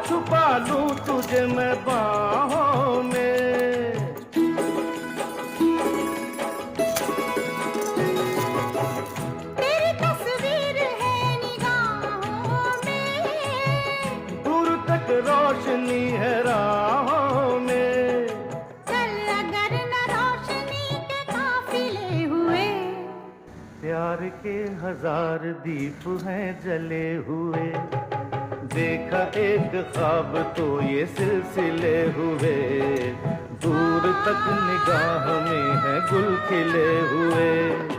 छुपा लूं तुझे मैं बाहों में। तेरी तस्वीर है निगाहों में, दूर तक रोशनी है राहों में। चल अगर न रोशनी के काफिले हुए, प्यार के 1000 दीप हैं जले हुए। देखा एक ख्वाब तो ये सिलसिले हुए। दूर तक निगाह में है गुल खिले हुए।